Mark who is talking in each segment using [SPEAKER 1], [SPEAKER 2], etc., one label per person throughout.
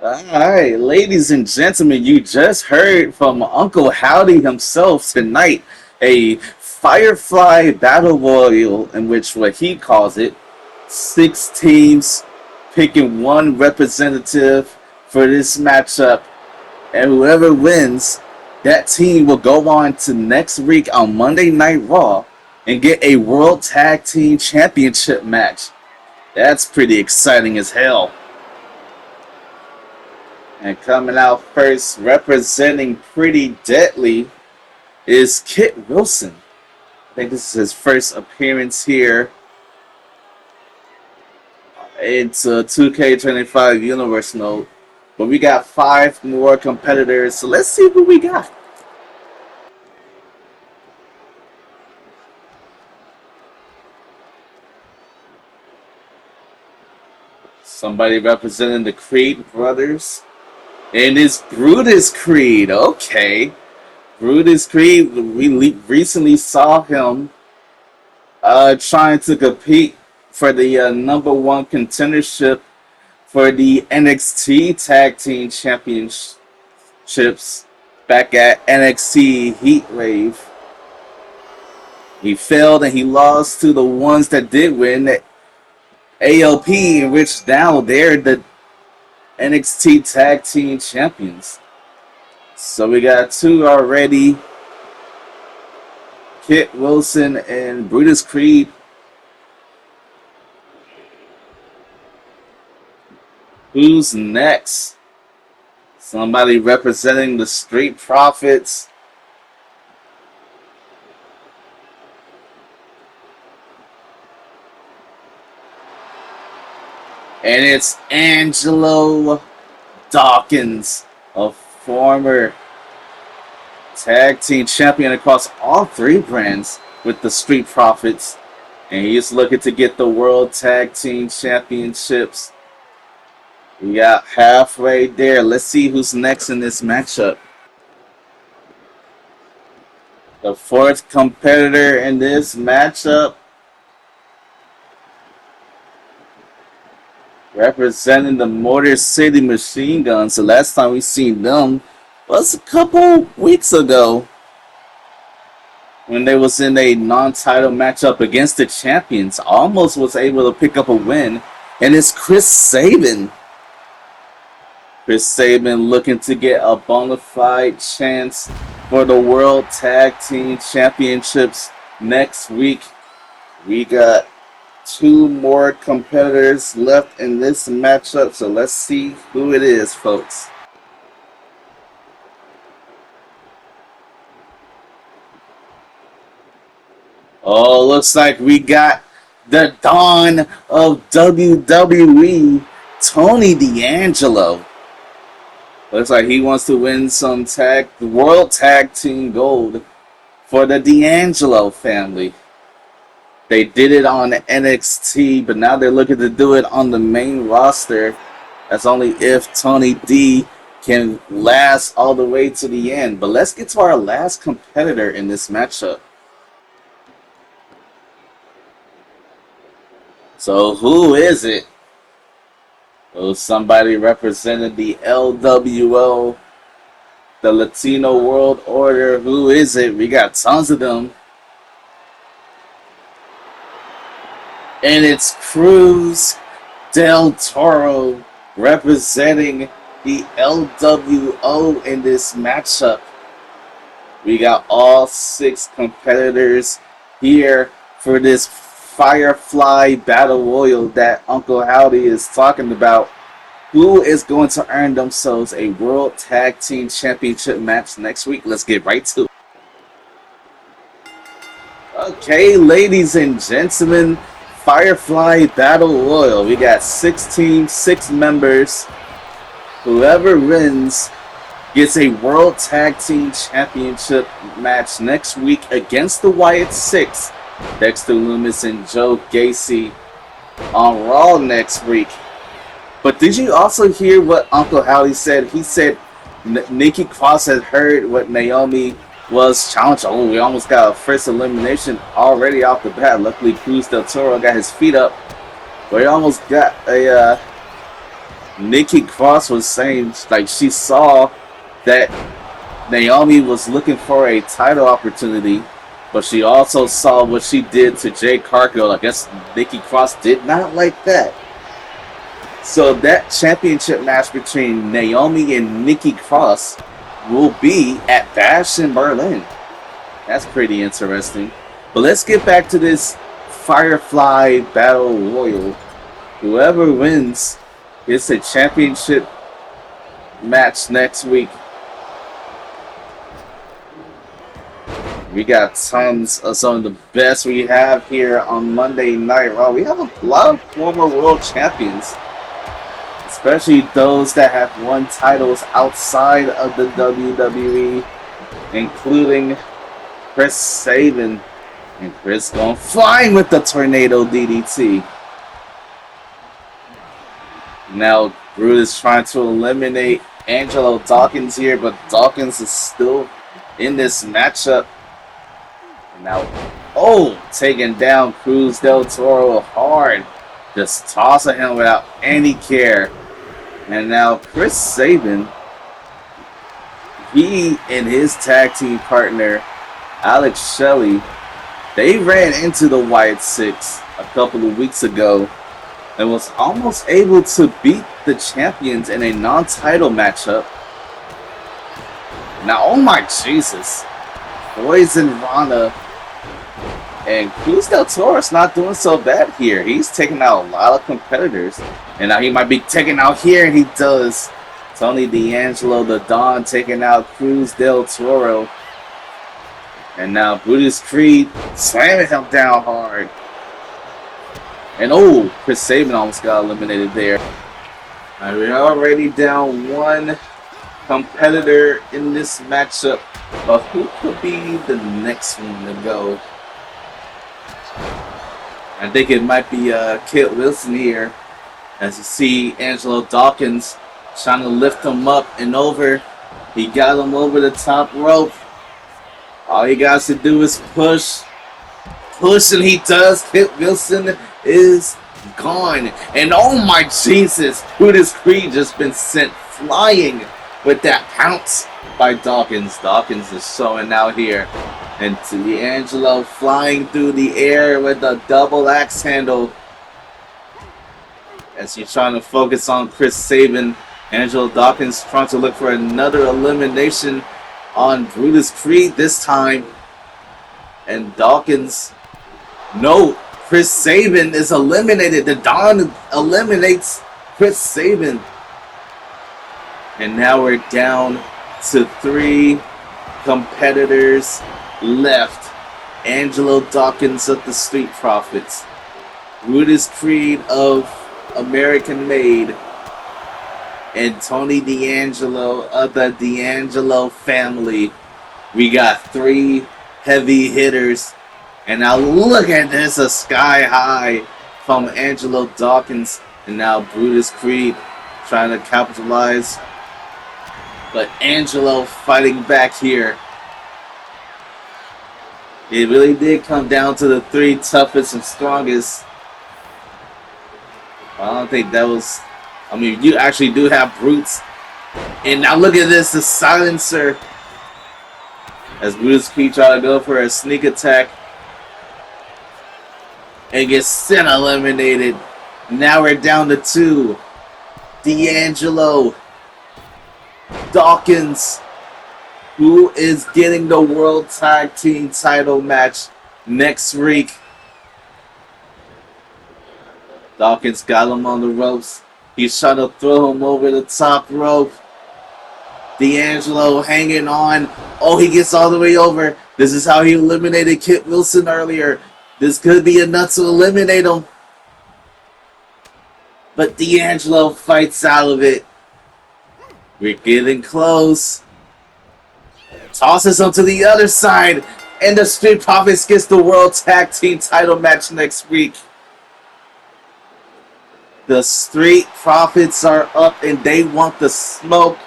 [SPEAKER 1] Alright, ladies and gentlemen, you just heard from Uncle Howdy himself tonight, a Firefly Battle Royal in which what he calls it, 6 teams picking one representative for this matchup, and whoever wins, that team will go on to next week on Monday Night Raw and get a World Tag Team Championship match. That's pretty exciting as hell. And coming out first, representing Pretty Deadly, is Kit Wilson. I think this is his first appearance here. It's a 2K25 Universe Note. But we got 5 more competitors, so let's see who we got. Somebody representing the Creed brothers. And it's Brutus Creed. Okay. Brutus Creed, we recently saw him trying to compete for the #1 contendership for the NXT Tag Team Championships back at NXT Heatwave. He failed and he lost to the ones that did win, ALP, in which now they're the NXT Tag Team Champions. So we got 2 already. Kit Wilson and Brutus Creed. Who's next? Somebody representing the Street Profits. And it's Angelo Dawkins, a former tag team champion across all 3 brands with the Street Profits. And he's looking to get the World Tag Team Championships. We got halfway there. Let's see who's next in this matchup. The 4th competitor in this matchup, representing the Motor City Machine Guns. The last time we seen them was a couple weeks ago when they was in a non-title matchup against the champions. Almost was able to pick up a win, and it's Chris Sabin. Chris Sabin looking to get a bona fide chance for the World Tag Team Championships next week. We got 2 more competitors left in this matchup, so let's see who it is, folks. Oh, looks like we got the Dawn of WWE, Tony D'Angelo. Looks like he wants to win some World Tag Team Gold for the D'Angelo family. They did it on NXT, but now they're looking to do it on the main roster. That's only if Tony D can last all the way to the end. But let's get to our last competitor in this matchup. So who is it? Oh, somebody represented the LWO, the Latino World Order. Who is it? We got tons of them. And it's Cruz del Toro representing the LWO in this matchup. We got all 6 competitors here for this Firefly Battle Royal that Uncle Howdy is talking about. Who is going to earn themselves a World Tag Team Championship match next week? Let's get right to it. Okay, ladies and gentlemen, Firefly Battle Royal. We got 6 teams, 6 members. Whoever wins gets a World Tag Team Championship match next week against the Wyatt 6, Dexter Lumis and Joe Gacy, on Raw next week. But did you also hear what Uncle Howdy said? He said Nikki Cross had heard what Naomi was challenged. Oh, we almost got a first elimination already off the bat. Luckily, Cruz del Toro got his feet up. But he almost got a Nikki Cross was saying like she saw that Naomi was looking for a title opportunity, but she also saw what she did to Jade Cargill. I guess Nikki Cross did not like that. So that championship match between Naomi and Nikki Cross will be at Bash in Berlin. That's pretty interesting. But let's get back to this Firefly Battle Royal. Whoever wins gets a championship match next week. We got tons of some of the best we have here on Monday Night Raw. We have a lot of former world champions, especially those that have won titles outside of the WWE, including Chris Sabin. And Chris going flying with the tornado DDT. Now Brutus trying to eliminate Angelo Dawkins here, but Dawkins is still in this matchup. Now, taking down Cruz del Toro hard. Just tossing him without any care. And now Chris Sabin, he and his tag team partner, Alex Shelley, they ran into the Wyatt Six a couple of weeks ago and was almost able to beat the champions in a non-title matchup. Now, oh my Jesus. Poison Rana and Cruz del Toro's not doing so bad here. He's taking out a lot of competitors. And now he might be taking out here, and he does. Tony D'Angelo, the Don, taking out Cruz del Toro. And now Brutus Creed slamming him down hard. And Chris Sabin almost got eliminated there. Alright, we're already down one competitor in this matchup. But who could be the next one to go? I think it might be Kit Wilson here. As you see Angelo Dawkins trying to lift him up and over. He got him over the top rope. All he got to do is push. Push, and he does. Kit Wilson is gone. And oh my Jesus, Brutus Creed just been sent flying with that pounce by Dawkins. Dawkins is showing out here. And D'Angelo flying through the air with a double axe handle. As he's trying to focus on Chris Sabin, Angelo Dawkins trying to look for another elimination on Brutus Creed this time. And Dawkins, no, Chris Sabin is eliminated. The Don eliminates Chris Sabin. And now we're down to 3 competitors left. Angelo Dawkins of the Street Profits, Brutus Creed of American Made, and Tony D'Angelo of the D'Angelo family. We got 3 heavy hitters. And now look at this, a sky high from Angelo Dawkins. And now Brutus Creed trying to capitalize. But Angelo fighting back here. It really did come down to the 3 toughest and strongest. I don't think that was... I mean, you actually do have brutes. And now look at this, the silencer. As Brutus Creed try to go for a sneak attack. And gets sent eliminated. Now we're down to 2. D'Angelo. Dawkins. Who is getting the World Tag Team title match next week. Dawkins got him on the ropes. He's trying to throw him over the top rope. D'Angelo hanging on. He gets all the way over. This is how he eliminated Kit Wilson earlier. This could be enough to eliminate him. But D'Angelo fights out of it. We're getting close. Tosses him to the other side. And the Street Profits gets the World Tag Team title match next week. The Street Profits are up and they want the smoke.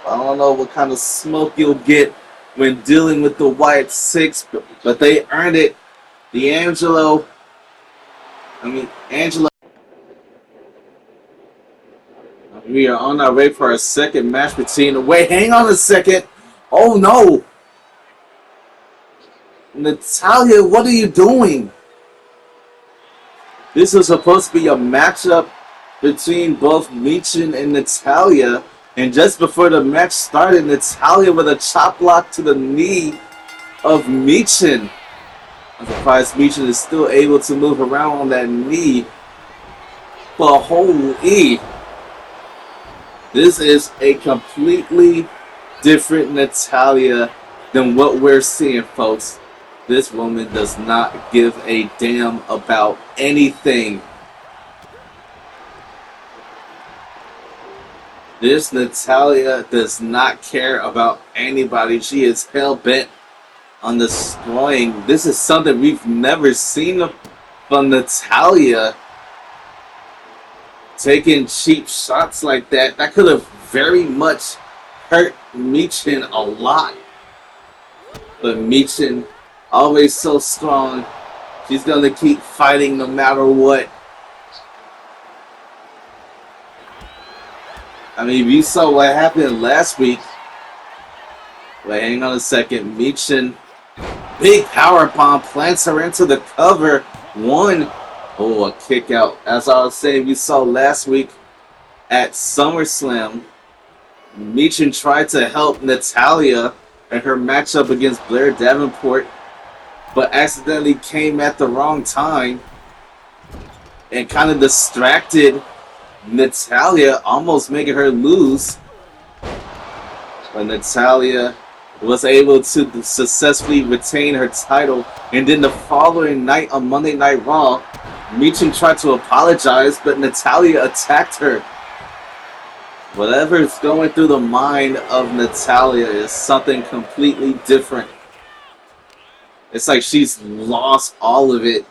[SPEAKER 1] I don't know what kind of smoke you'll get when dealing with the Wyatt Six, but they earned it. Angelo. We are on our way for our second match between. Wait, hang on a second. Oh no, Natalia, what are you doing? This was supposed to be a matchup between both Michin and Natalia, and just before the match started, Natalia with a chop block to the knee of Michin. I'm surprised Michin is still able to move around on that knee. But holy, this is a completely different Natalia than what we're seeing, folks. This woman does not give a damn about anything. This Natalia does not care about anybody. She is hell-bent on destroying. This is something we've never seen from Natalia. Taking cheap shots like that, that could have very much hurt Michin a lot. But Michin, always so strong. She's going to keep fighting no matter what. I mean, you saw what happened last week. Wait, hang on a second. Michin, big power bomb, plants her into the cover. One. Oh, a kick out. As I was saying, we saw last week at SummerSlam, Michin tried to help Natalia in her matchup against Blair Davenport, but accidentally came at the wrong time and kind of distracted Natalia, almost making her lose. But Natalia was able to successfully retain her title, and then the following night on Monday Night Raw, Michin tried to apologize, but Natalia attacked her. Whatever is going through the mind of Natalia is something completely different. It's like she's lost all of it.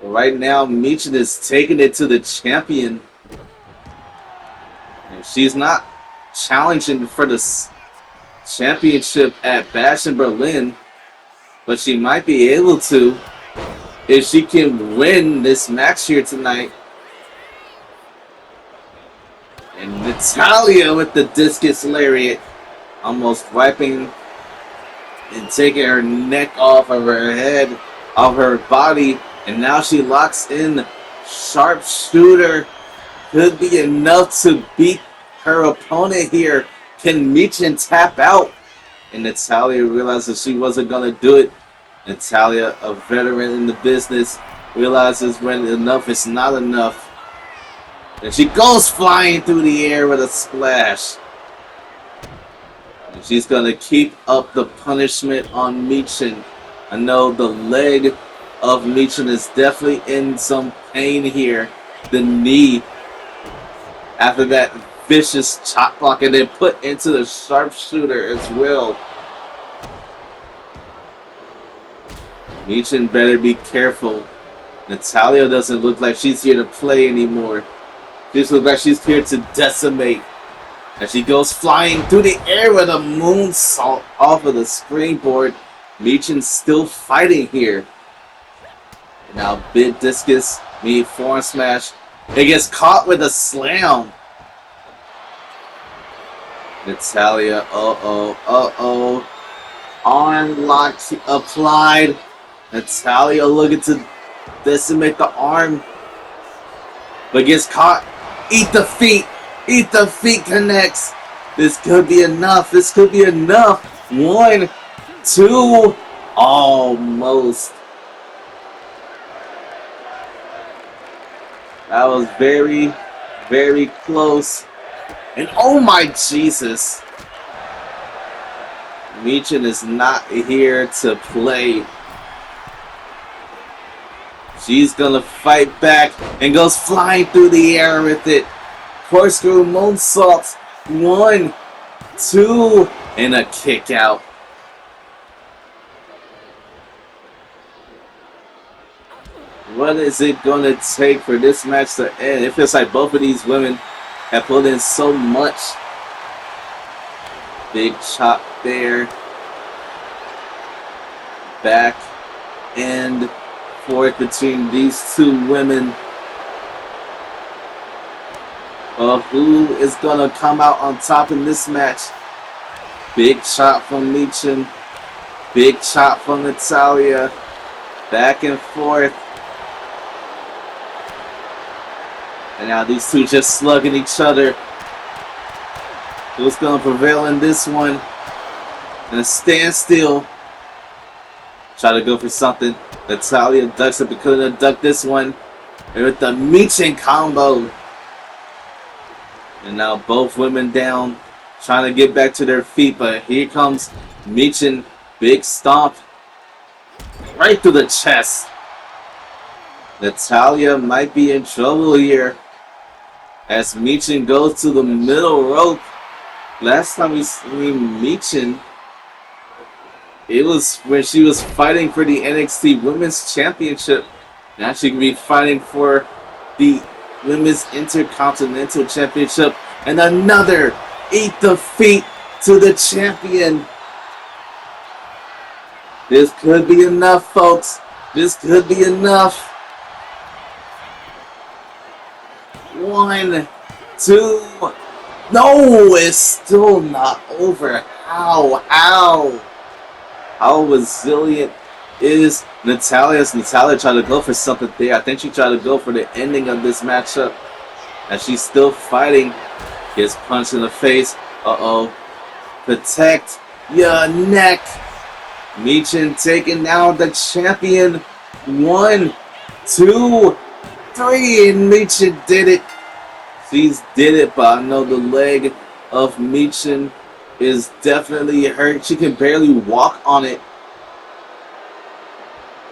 [SPEAKER 1] Right now, Michin is taking it to the champion. And she's not challenging for the championship at Bash in Berlin, but she might be able to if she can win this match here tonight. And Natalia with the discus lariat, almost wiping and taking her neck off of her head, off her body, and now she locks in sharpshooter. Could be enough to beat her opponent here. Can Michin tap out? And Natalia realizes she wasn't going to do it. Natalia, a veteran in the business, realizes when enough is not enough. And she goes flying through the air with a splash. And she's going to keep up the punishment on Michin. I know the leg of Michin is definitely in some pain here. The knee, after that vicious chop block, and then put into the sharpshooter as well. Michin better be careful. Natalia doesn't look like she's here to play anymore. She looks like she's here to decimate. As she goes flying through the air with a moonsault off of the springboard. Michin's still fighting here. Now big discus, knee forearm smash. It gets caught with a slam. Natalia, uh-oh. Arm lock applied. Natalia looking to decimate the arm, but gets caught. Eat the feet. Eat the feet connects. This could be enough. This could be enough. 1, 2, almost. That was very, very close. And oh my Jesus. Michin is not here to play. She's gonna fight back and goes flying through the air with it. Corkscrew moonsault. 1, 2, and a kick out. What is it gonna take for this match to end? It feels like both of these women have put in so much. Big chop there. Back and forth between these two women. of who is gonna come out on top in this match. Big shot from Michin. Big shot from Natalia. Back and forth. And now these two just slugging each other. Who's gonna prevail in this one? And a standstill. Try to go for something. Natalia ducks it, but couldn't have ducked this one. And with the Michin combo. And now both women down, trying to get back to their feet. But here comes Michin. Big stomp. Right through the chest. Natalia might be in trouble here. As Michin goes to the middle rope. Last time we seen Michin, it was when she was fighting for the NXT Women's Championship. Now she can be fighting for the Women's Intercontinental Championship. And another eat the feet to the champion. This could be enough, folks. This could be enough. 1, 2. No, it's still not over. How resilient is Natalia? Natalia tried to go for something there. I think she tried to go for the ending of this matchup. And she's still fighting. Gets punched in the face. Uh-oh. Protect your neck. Michin taking down the champion. 1, 2, 3. And Michin did it. She's did it, but I know the leg of Michin is definitely hurt. She can barely walk on it.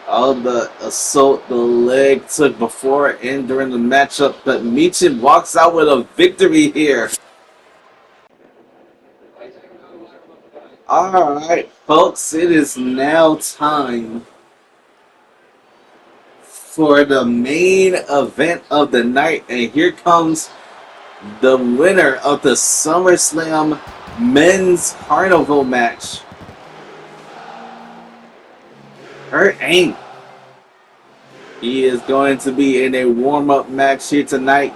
[SPEAKER 1] All the assault the leg took before and during the matchup, but Michin walks out with a victory here. Alright, folks, it is now time for the main event of the night, and here comes the winner of the SummerSlam Men's Carnival match. Kurt Angle. He is going to be in a warm-up match here tonight.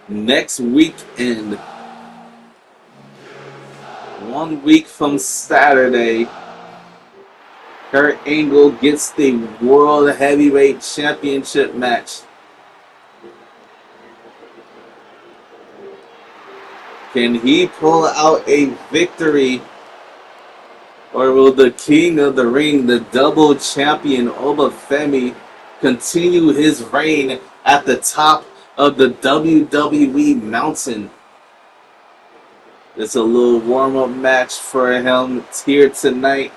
[SPEAKER 1] Next weekend. 1 week from Saturday. Kurt Angle gets the World Heavyweight Championship match. Can he pull out a victory? Or will the King of the Ring, the double champion Oba Femi, continue his reign at the top of the WWE mountain? It's a little warm-up match for him here tonight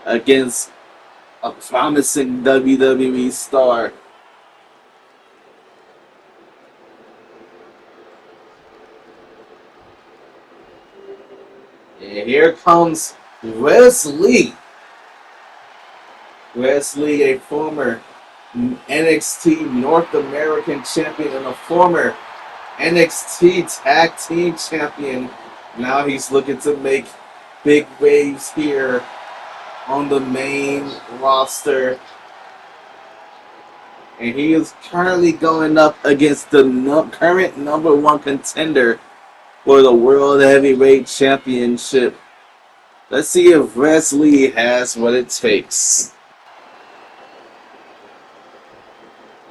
[SPEAKER 1] against a promising WWE star. And here comes Wesley. Wesley, a former NXT North American champion and a former NXT Tag Team champion. Now he's looking to make big waves here on the main roster. And he is currently going up against the current number 1 contender for the World Heavyweight Championship. Let's see if Wesley has what it takes.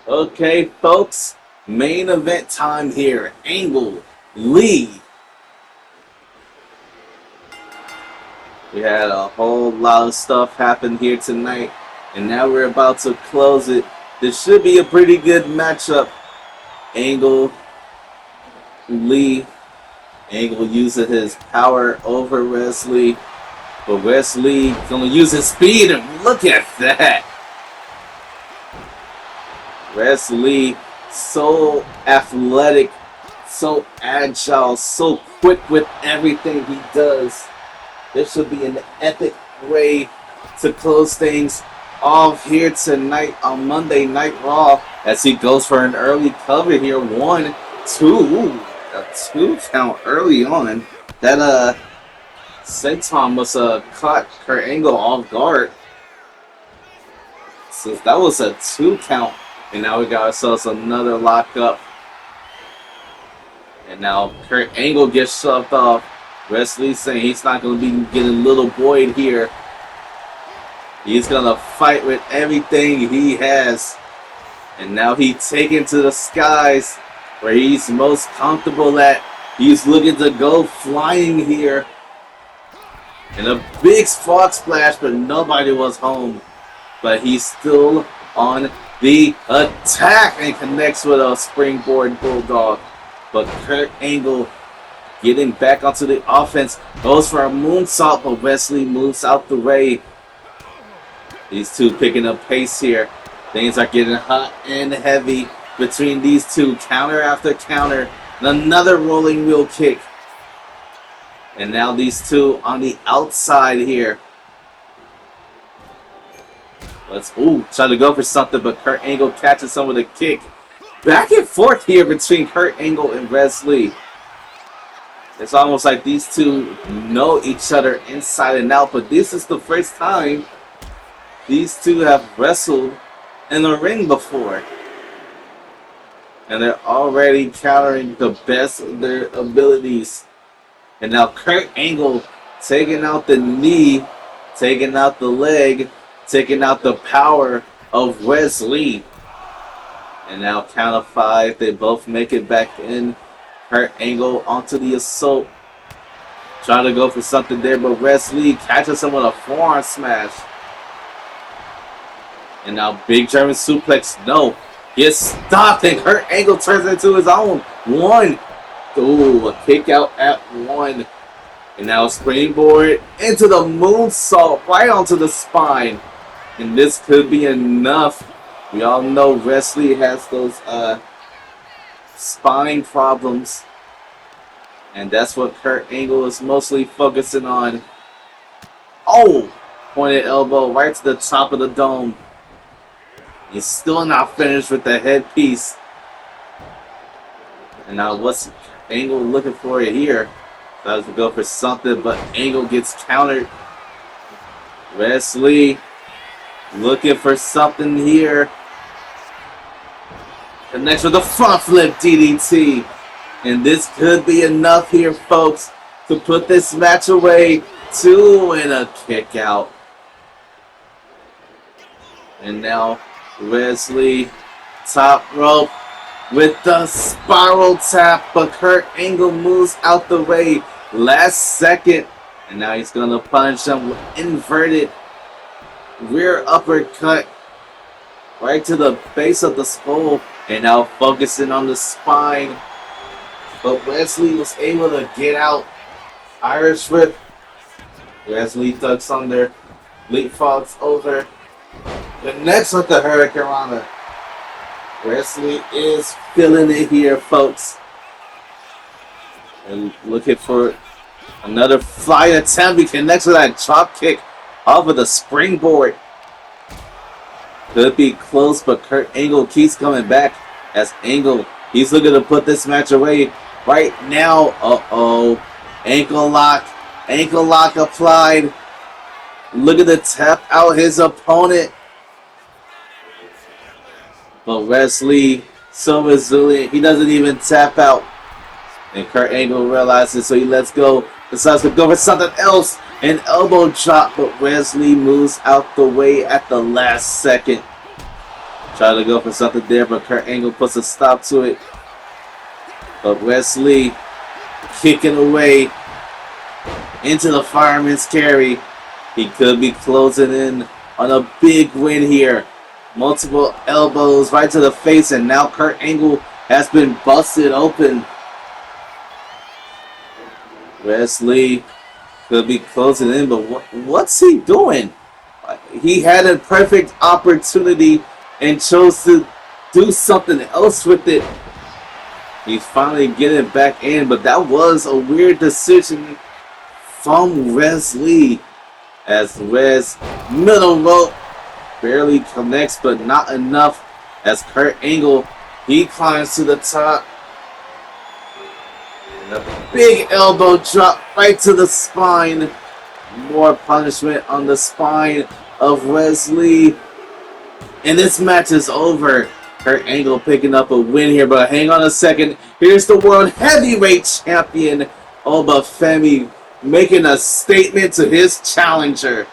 [SPEAKER 1] Okay, folks. Main event time here. Angle, Lee. We had a whole lot of stuff happen here tonight. And now we're about to close it. This should be a pretty good matchup. Angle, Lee. Angle using his power over Wesley. But Wesley gonna use his speed, and look at that. Wesley, so athletic, so agile, so quick with everything he does. This should be an epic way to close things off here tonight on Monday Night Raw as he goes for an early cover here. 1, 2. A 2 count early on. That senton must have caught Kurt Angle off guard. So that was a 2 count. And now we got ourselves another lockup. And now Kurt Angle gets shoved off. Wesley saying he's not going to be getting little boyed here. He's going to fight with everything he has. And now he's taken to the skies where he's most comfortable at. He's looking to go flying here. And a big frog splash, but nobody was home. But he's still on the attack and connects with a springboard bulldog. But Kurt Angle getting back onto the offense, goes for a moonsault, but Wesley moves out the way. These two picking up pace here. Things are getting hot and heavy between these two, counter after counter. And another rolling wheel kick. And now these two on the outside here. Try to go for something, but Kurt Angle catches some of the kick. Back and forth here between Kurt Angle and Wesley. It's almost like these two know each other inside and out, but this is the first time these two have wrestled in the ring before. And they're already countering the best of their abilities. And now Kurt Angle taking out the knee, taking out the leg, taking out the power of Wesley. And now count of 5, they both make it back in. Kurt Angle onto the assault. Trying to go for something there, but Wesley catches him with a forearm smash. And now big German suplex, no. Gets stopped and Kurt Angle turns into his own. 1. Ooh, a kick out at 1. And now springboard into the moonsault right onto the spine. And this could be enough. We all know Wesley has those spine problems. And that's what Kurt Angle is mostly focusing on. Oh! Pointed elbow right to the top of the dome. He's still not finished with the headpiece. And now what's Angle looking for here? Tries to go for something, but Angle gets countered. Wesley looking for something here. Connects with the front flip DDT. And this could be enough here, folks, to put this match away. 2 and a kick out. And now Wesley, top rope with the spiral tap, but Kurt Angle moves out the way last second. And now he's going to punish him with inverted rear uppercut right to the base of the skull. And now focusing on the spine. But Wesley was able to get out. Irish whip. Wesley ducks under. Leapfrogs over. Connects with the Hurricane Rana. Wesley is feeling it here, folks. And looking for another fly attempt. He connects with that drop kick off of the springboard. Could be close, but Kurt Angle keeps coming back as Angle. He's looking to put this match away right now. Uh-oh. Ankle lock. Ankle lock applied. Looking to tap out his opponent. But Wesley, so resilient, he doesn't even tap out. And Kurt Angle realizes, so he lets go. Decides to go for something else. An elbow drop, but Wesley moves out the way at the last second. Try to go for something there, but Kurt Angle puts a stop to it. But Wesley kicking away into the fireman's carry. He could be closing in on a big win here. Multiple elbows right to the face, and now Kurt Angle has been busted open. Wesley could be closing in, but what's he doing? He had a perfect opportunity and chose to do something else with it. He's finally getting back in, but that was a weird decision from Wesley. As Wes middle rope barely connects, but not enough. As Kurt Angle, he climbs to the top. And a big elbow drop right to the spine. More punishment on the spine of Wesley. And this match is over. Kurt Angle picking up a win here, but hang on a second. Here's the World Heavyweight Champion, Oba Femi, making a statement to his challenger.